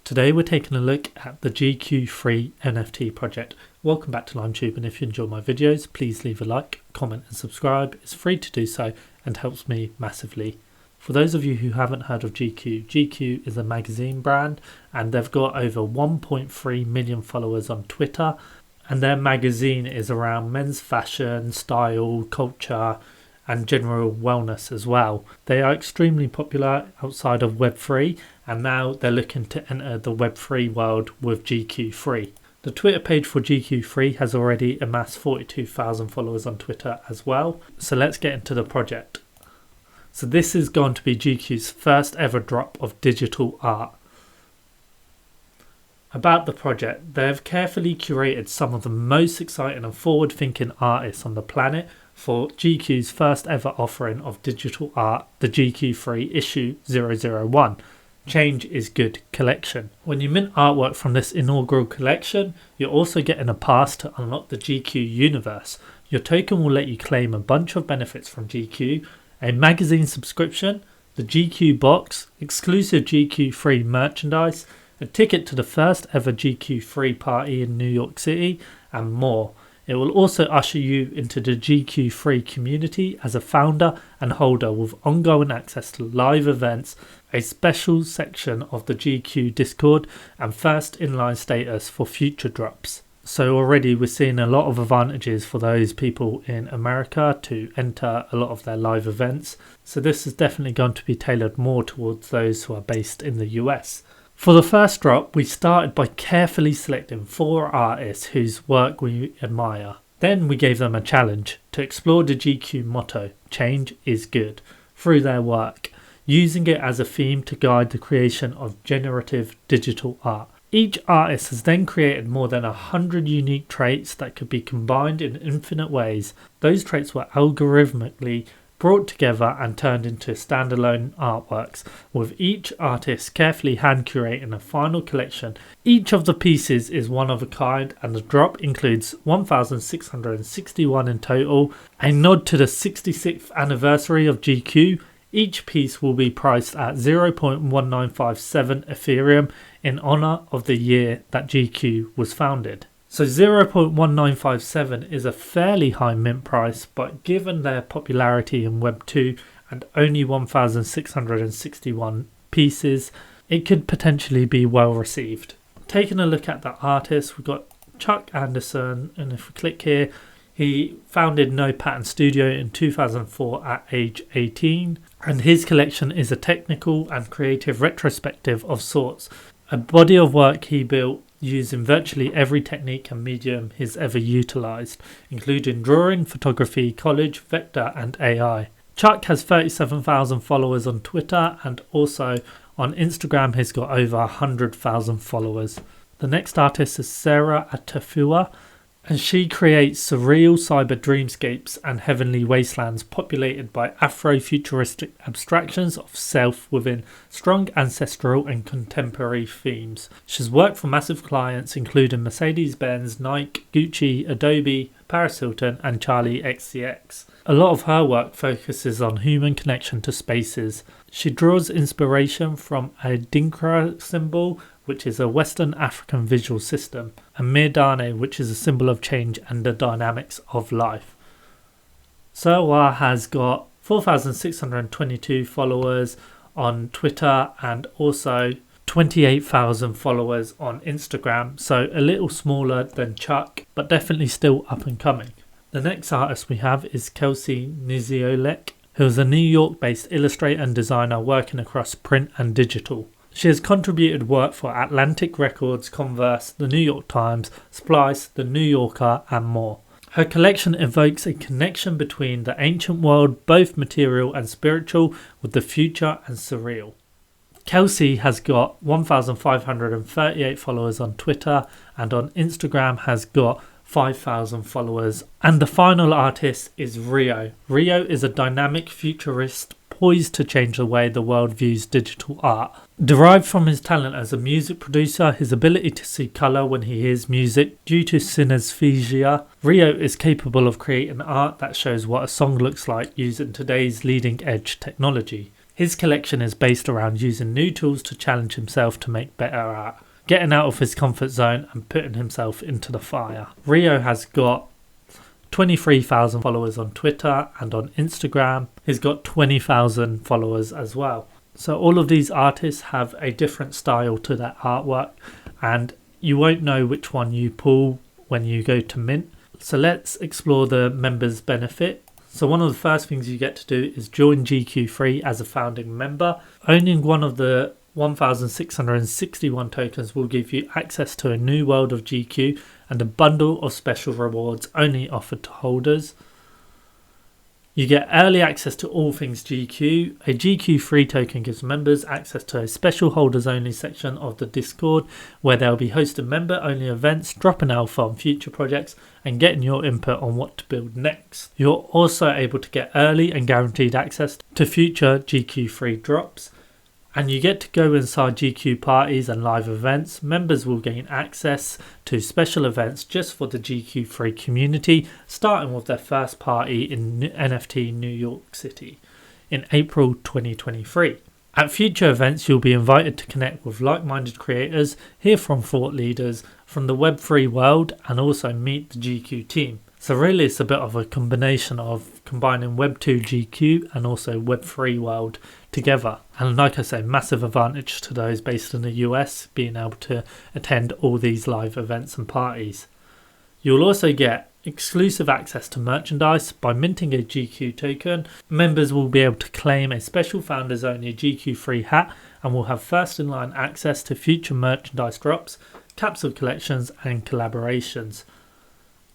Today we're taking a look at the GQ3 NFT project. Welcome back to LimeTube, and if you enjoy my videos, please leave a like, comment and subscribe. It's free to do so and helps me massively. For those of you who haven't heard of GQ, GQ is a magazine brand and they've got over 1.3 million followers on Twitter, and their magazine is around men's fashion, style, culture and general wellness as well. They are extremely popular outside of Web3 and now they're looking to enter the Web3 world with GQ3. The Twitter page for GQ3 has already amassed 42,000 followers on Twitter as well. So let's get into the project. So this is going to be GQ's first ever drop of digital art. About the project, they've carefully curated some of the most exciting and forward-thinking artists on the planet for GQ's first ever offering of digital art, the GQ3 Issue 001. Change is Good collection. When you mint artwork from this inaugural collection, you're also getting a pass to unlock the GQ universe. Your token will let you claim a bunch of benefits from GQ, a magazine subscription, the GQ box, exclusive GQ3 merchandise, a ticket to the first ever GQ3 party in New York City, and more. It will also usher you into the GQ3 community as a founder and holder with ongoing access to live events, a special section of the GQ Discord, and first inline status for future drops. So already we're seeing a lot of advantages for those people in America to enter a lot of their live events. So this is definitely going to be tailored more towards those who are based in the US. For the first drop, we started by carefully selecting 4 artists whose work we admire. Then we gave them a challenge to explore the GQ motto, Change is Good, through their work, using it as a theme to guide the creation of generative digital art. Each artist has then created more than 100 unique traits that could be combined in infinite ways. Those traits were algorithmically brought together and turned into standalone artworks, with each artist carefully hand curating a final collection. Each of the pieces is one of a kind and the drop includes 1,661 in total, a nod to the 66th anniversary of GQ. Each piece will be priced at 0.1957 Ethereum in honour of the year that GQ was founded. So 0.1957 is a fairly high mint price, but given their popularity in Web2 and only 1,661 pieces, it could potentially be well received. Taking a look at the artists, we've got Chuck Anderson, and if we click here, he founded No Pattern Studio in 2004 at age 18, and his collection is a technical and creative retrospective of sorts, a body of work he built using virtually every technique and medium he's ever utilised, including drawing, photography, collage, vector and AI. Chuck has 37,000 followers on Twitter, and also on Instagram he's got over 100,000 followers. The next artist is Sarah Atafua, and she creates surreal cyber dreamscapes and heavenly wastelands populated by Afro-futuristic abstractions of self within strong ancestral and contemporary themes. She's worked for massive clients including Mercedes-Benz, Nike, Gucci, Adobe, Paris Hilton and Charlie XCX. A lot of her work focuses on human connection to spaces. She draws inspiration from a Dinkra symbol, which is a Western African visual system, and Mirdane, which is a symbol of change and the dynamics of life. Sarwa has got 4,622 followers on Twitter and also 28,000 followers on Instagram, so a little smaller than Chuck, but definitely still up and coming. The next artist we have is Kelsey Niziolek, who is a New York-based illustrator and designer working across print and digital. She has contributed work for Atlantic Records, Converse, The New York Times, Splice, The New Yorker and more. Her collection evokes a connection between the ancient world, both material and spiritual, with the future and surreal. Kelsey has got 1,538 followers on Twitter and on Instagram has got 5,000 followers. And the final artist is Rio. Rio is a dynamic futurist poised to change the way the world views digital art. Derived from his talent as a music producer, his ability to see colour when he hears music due to synesthesia, Rio is capable of creating art that shows what a song looks like using today's leading edge technology. His collection is based around using new tools to challenge himself to make better art, getting out of his comfort zone and putting himself into the fire. Rio has got 23,000 followers on Twitter and on Instagram. He's got 20,000 followers as well. So all of these artists have a different style to their artwork, and you won't know which one you pull when you go to mint. So let's explore the members benefit. So one of the first things you get to do is join GQ3 as a founding member. Owning one of the 1,661 tokens will give you access to a new world of GQ and a bundle of special rewards only offered to holders. You get early access to all things GQ. A GQ3 token gives members access to a special holders only section of the Discord where they'll be hosting member only events, dropping alpha on future projects and getting your input on what to build next. You're also able to get early and guaranteed access to future GQ3 drops. And you get to go inside GQ parties and live events. Members will gain access to special events just for the GQ3 community, starting with their first party in NFT New York City in April 2023. At future events, you'll be invited to connect with like-minded creators, hear from thought leaders from the Web3 world, and also meet the GQ team. So really it's a bit of a combination of combining Web2 GQ and also Web3 world together. And like I say, massive advantage to those based in the US being able to attend all these live events and parties. You'll also get exclusive access to merchandise by minting a GQ token. Members will be able to claim a special founders only GQ3 hat and will have first in line access to future merchandise drops, capsule collections and collaborations.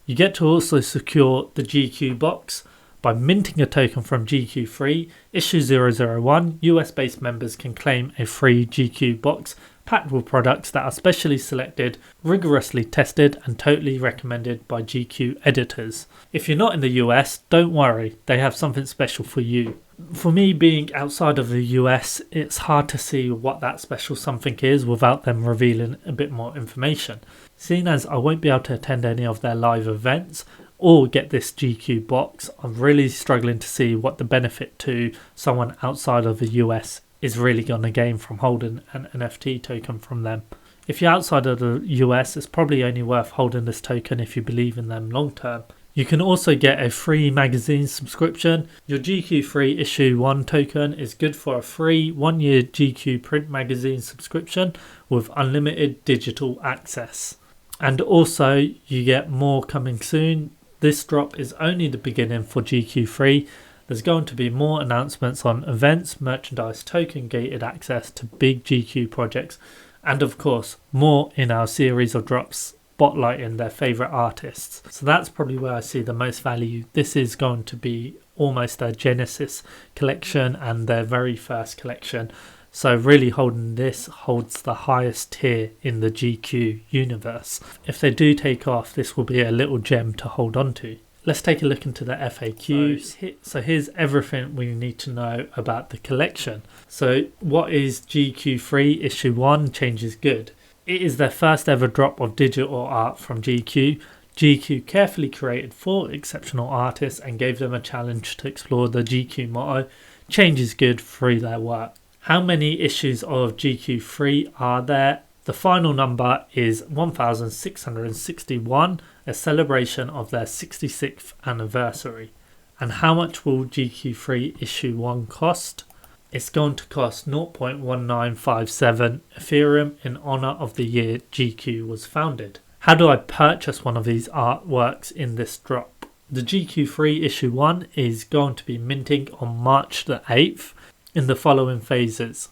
You get to also secure the GQ box by minting a token from GQ3 Issue 001. US based members can claim a free GQ box packed with products that are specially selected, rigorously tested and totally recommended by GQ editors. If you're not in the US, don't worry, they have something special for you. For me, being outside of the US, it's hard to see what that special something is without them revealing a bit more information. Seeing as I won't be able to attend any of their live events or get this GQ box, I'm really struggling to see what the benefit to someone outside of the US is really going to gain from holding an NFT token from them. If you're outside of the US, it's probably only worth holding this token if you believe in them long term. You can also get a free magazine subscription. Your GQ3 Issue 1 token is good for a free 1-year GQ print magazine subscription with unlimited digital access. And also you get more coming soon. This drop is only the beginning for GQ3. There's going to be more announcements on events, merchandise, token gated access to big GQ projects, and of course more in our series of drops spotlighting their favourite artists. So that's probably where I see the most value. This is going to be almost their Genesis collection and their very first collection. So really holding this holds the highest tier in the GQ universe. If they do take off, this will be a little gem to hold on to. Let's take a look into the FAQs. So here's everything we need to know about the collection. So what is GQ3 Issue 1 Changes Good? It is their first ever drop of digital art from GQ. GQ carefully curated 4 exceptional artists and gave them a challenge to explore the GQ motto, change is good, through their work. How many issues of GQ3 are there? The final number is 1,661, a celebration of their 66th anniversary. And how much will GQ3 Issue 1 cost? It's going to cost 0.1957 Ethereum in honour of the year GQ was founded. How do I purchase one of these artworks in this drop? The GQ3 Issue 1 is going to be minting on March the 8th in the following phases.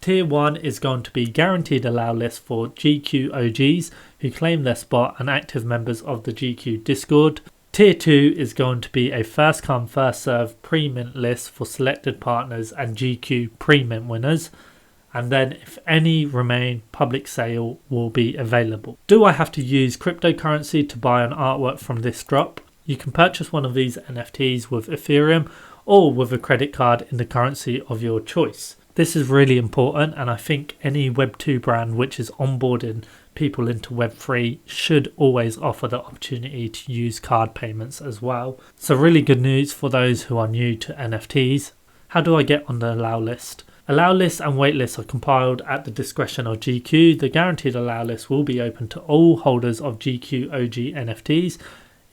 Tier 1 is going to be guaranteed allow list for GQ OGs who claim their spot and active members of the GQ Discord. Tier 2 is going to be a first come first serve pre-mint list for selected partners and GQ pre-mint winners. And then if any remain, public sale will be available. Do I have to use cryptocurrency to buy an artwork from this drop? You can purchase one of these NFTs with Ethereum or with a credit card in the currency of your choice. This is really important, and I think any Web2 brand which is onboarding people into Web3 should always offer the opportunity to use card payments as well. So really good news for those who are new to NFTs. How do I get on the allow list? Allow lists and wait lists are compiled at the discretion of GQ. The guaranteed allow list will be open to all holders of GQ OG NFTs.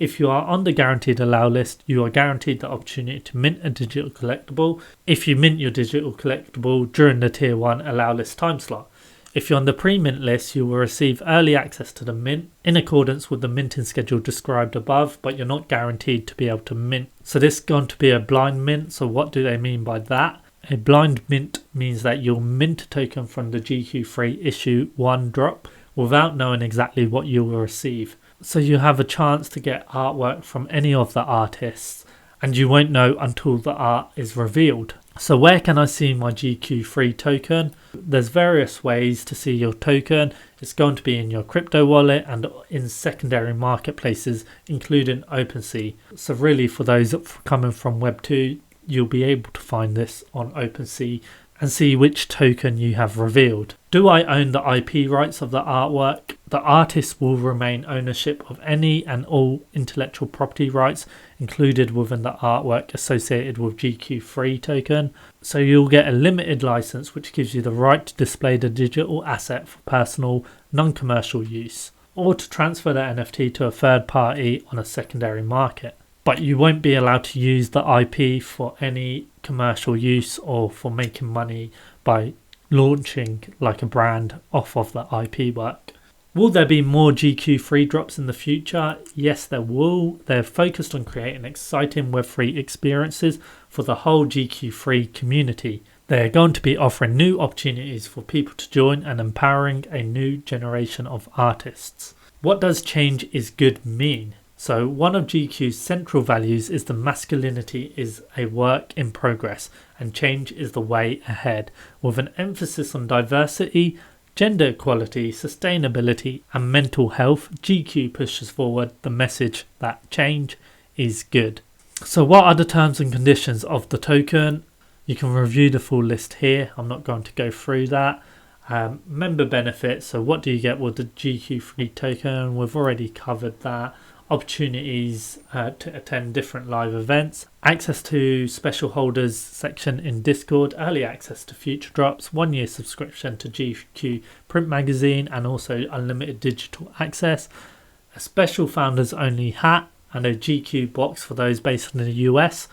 If you are on the guaranteed allow list, you are guaranteed the opportunity to mint a digital collectible if you mint your digital collectible during the tier 1 allow list time slot. If you're on the pre-mint list, you will receive early access to the mint in accordance with the minting schedule described above, but you're not guaranteed to be able to mint. So this is going to be a blind mint. So what do they mean by that? A blind mint means that you'll mint a token from the GQ3 Issue 1 drop without knowing exactly what you will receive. So you have a chance to get artwork from any of the artists, and you won't know until the art is revealed. So where can I see my GQ3 token? There's various ways to see your token. It's going to be in your crypto wallet and in secondary marketplaces, including OpenSea. So really, for those coming from Web2, you'll be able to find this on OpenSea and see which token you have revealed. Do I own the IP rights of the artwork? The artist will remain ownership of any and all intellectual property rights included within the artwork associated with GQ3 token. So you'll get a limited license which gives you the right to display the digital asset for personal, non-commercial use, or to transfer the NFT to a third party on a secondary market. But you won't be allowed to use the IP for any commercial use or for making money by launching like a brand off of the IP work. Will there be more GQ3 drops in the future? Yes, there will. They're focused on creating exciting Web3 experiences for the whole GQ3 community. They're going to be offering new opportunities for people to join and empowering a new generation of artists. What does change is good mean? So one of GQ's central values is the masculinity is a work in progress and change is the way ahead, with an emphasis on diversity, gender equality, sustainability and mental health. GQ pushes forward the message that change is good. So what are the terms and conditions of the token? You can review the full list here. I'm not going to go through that. Member benefits. So what do you get with the GQ3 token? We've already covered that. Opportunities to attend different live events, access to special holders section in Discord, early access to future drops, 1-year subscription to GQ print magazine and also unlimited digital access, a special founders only hat and a GQ box for those based in the US,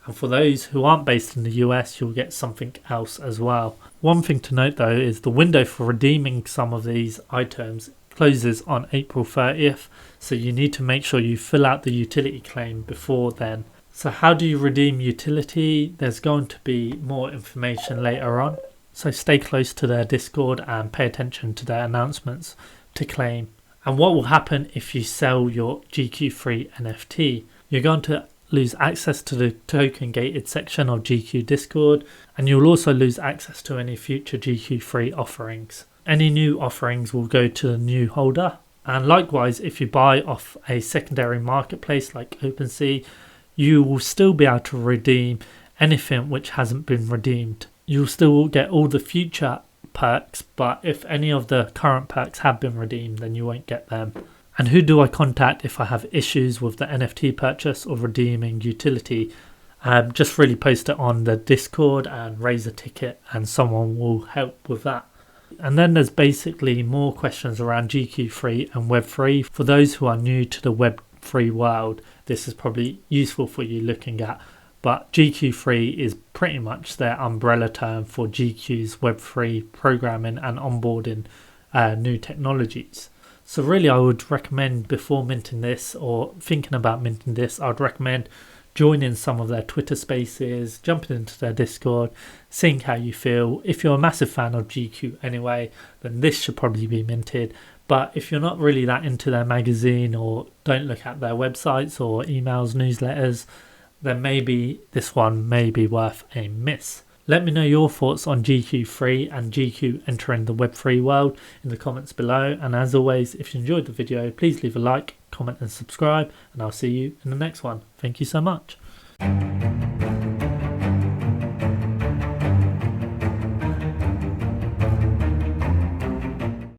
and for those who aren't based in the US you'll get something else as well. One thing to note though is the window for redeeming some of these items closes on April 30th, so you need to make sure you fill out the utility claim before then. So how do you redeem utility? There's going to be more information later on, so stay close to their Discord and pay attention to their announcements to claim. And what will happen if you sell your GQ3 NFT? You're going to lose access to the token gated section of GQ Discord, and you'll also lose access to any future GQ3 offerings. Any new offerings will go to the new holder, and likewise if you buy off a secondary marketplace like OpenSea, you will still be able to redeem anything which hasn't been redeemed. You'll still get all the future perks, but if any of the current perks have been redeemed then you won't get them. And who do I contact if I have issues with the NFT purchase or redeeming utility? Just really post it on the Discord and raise a ticket and someone will help with that. And then there's basically more questions around GQ3 and Web3. For those who are new to the Web3 world, this is probably useful for you looking at. But GQ3 is pretty much their umbrella term for GQ's Web3 programming and onboarding new technologies. So really I would recommend, before minting this or thinking about minting this, I would recommend joining some of their Twitter spaces, jumping into their Discord, seeing how you feel. If you're a massive fan of GQ anyway, then this should probably be minted. But if you're not really that into their magazine or don't look at their websites or emails, newsletters, then maybe this one may be worth a miss. Let me know your thoughts on GQ3 and GQ entering the Web3 world in the comments below. And as always, if you enjoyed the video, please leave a like, comment and subscribe, and I'll see you in the next one. Thank you so much.